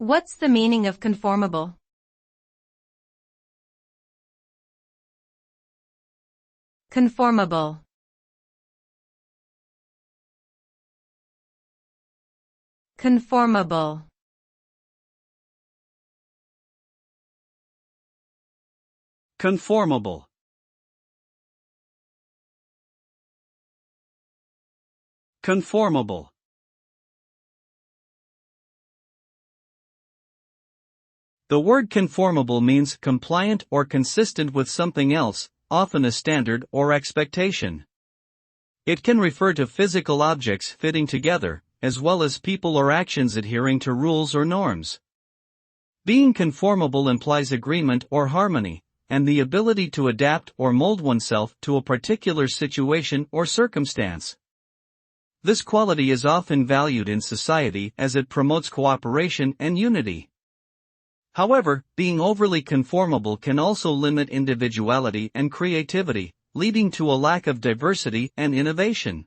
What's the meaning of conformable? Conformable. Conformable. Conformable. Conformable. The word conformable means compliant or consistent with something else, often a standard or expectation. It can refer to physical objects fitting together, as well as people or actions adhering to rules or norms. Being conformable implies agreement or harmony, and the ability to adapt or mold oneself to a particular situation or circumstance. This quality is often valued in society as it promotes cooperation and unity. However, being overly conformable can also limit individuality and creativity, leading to a lack of diversity and innovation.